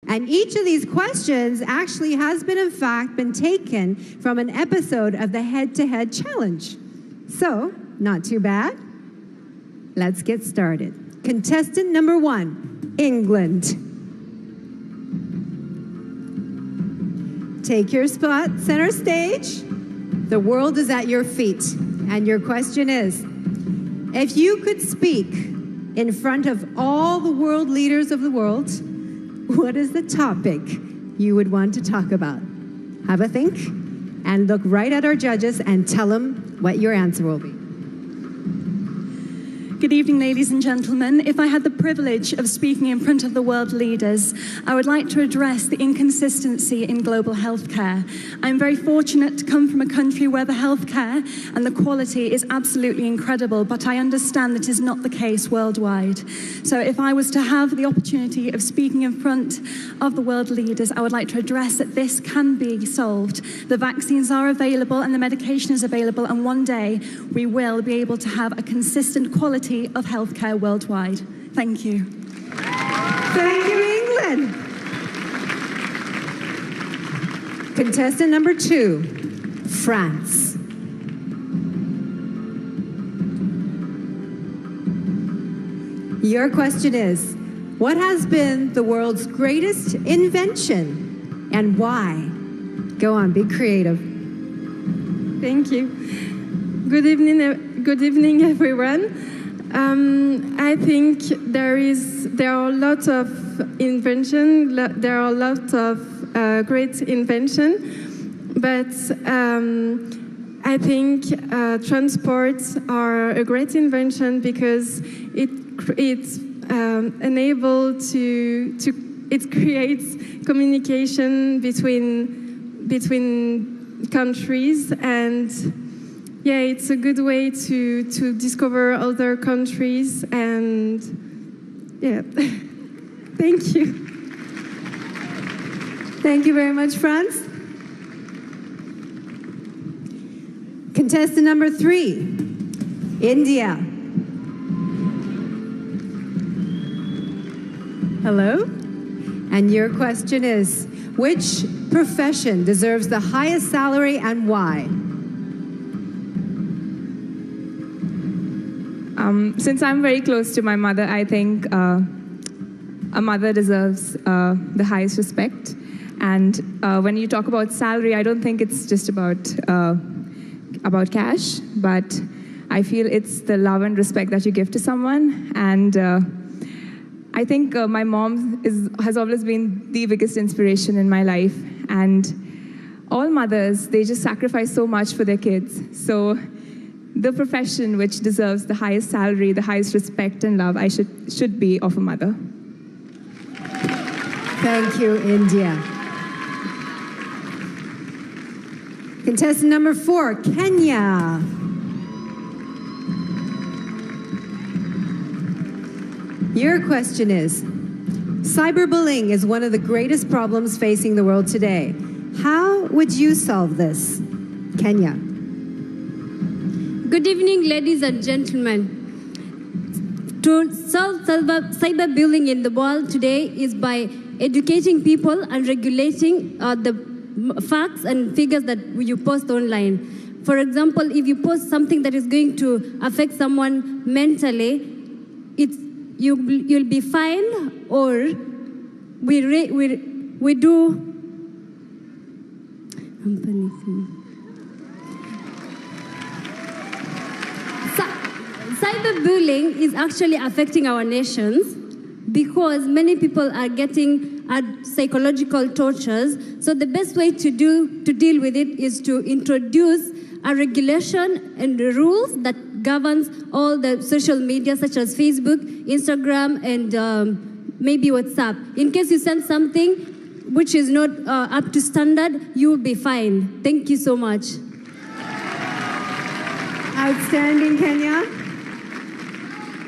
And each of these questions actually has been, in fact, been taken from an episode of the Head-to-Head Challenge. So, not too bad. Let's get started. Contestant number 1, England. Take your spot, center stage. The world is at your feet. And your question is, if you could speak in front of all the world leaders of the world, what is the topic you would want to talk about? Have a think and look right at our judges and tell them what your answer will be. Good evening, ladies and gentlemen. If I had the privilege of speaking in front of the world leaders, I would like to address the inconsistency in global healthcare. I'm very fortunate to come from a country where the healthcare and the quality is absolutely incredible, but I understand that is not the case worldwide. So if I was to have the opportunity of speaking in front of the world leaders, I would like to address that this can be solved. The vaccines are available and the medication is available, and one day we will be able to have a consistent quality of healthcare worldwide. Thank you. Thank you, England. Contestant number 2, France. Your question is, what has been the world's greatest invention and why? Go on, be creative. Thank you. Good evening, everyone. I think there are a lot of invention. There are a lot of great invention, but I think transports are a great invention because it's unable to it creates communication between countries, and yeah, it's a good way to discover other countries, and yeah. Thank you. Thank you very much, France. Contestant number 3, India. Hello. And your question is, which profession deserves the highest salary and why? Since I'm very close to my mother, I think a mother deserves the highest respect. And when you talk about salary, I don't think it's just about cash, but I feel it's the love and respect that you give to someone. And I think my mom has always been the biggest inspiration in my life. And all mothers, they just sacrifice so much for their kids. So the profession which deserves the highest salary, the highest respect and love, should be of a mother. Thank you, India. Contestant number 4, Kenya. Your question is, cyberbullying is one of the greatest problems facing the world today. How would you solve this? Kenya. Good evening, ladies and gentlemen. To solve cyberbullying in the world today is by educating people and regulating the facts and figures that you post online. For example, if you post something that is going to affect someone mentally, you'll be fined, or we do. I'm panicking. Cyberbullying is actually affecting our nations because many people are getting psychological tortures. So the best way to deal with it is to introduce a regulation and rules that governs all the social media such as Facebook, Instagram, and maybe WhatsApp. In case you send something which is not up to standard, you will be fined. Thank you so much. Outstanding, Kenya.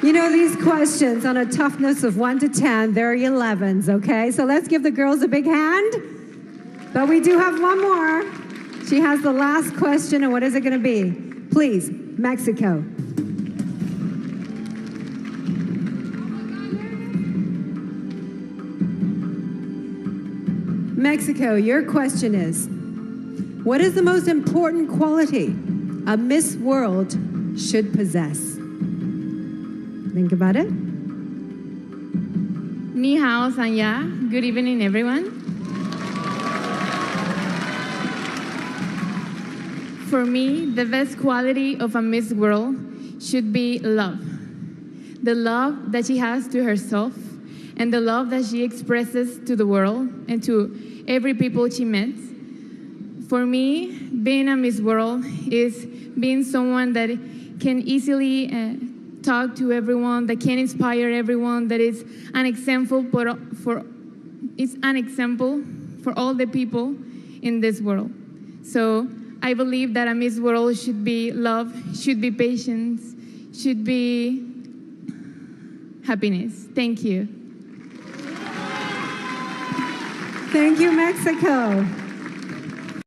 You know, these questions on a toughness of 1 to 10, they're 11s, okay? So let's give the girls a big hand. But we do have one more. She has the last question, and what is it going to be? Please, Mexico. Mexico, your question is, what is the most important quality a Miss World should possess? Think about it. Ni hao, Sanya. Good evening, everyone. For me, the best quality of a Miss World should be love. The love that she has to herself and the love that she expresses to the world and to every people she meets. For me, being a Miss World is being someone that can easily talk to everyone, that can inspire everyone, that is an example for all the people in this world. So I believe that a Miss World should be love, should be patience, should be happiness. Thank you. Thank you, Mexico.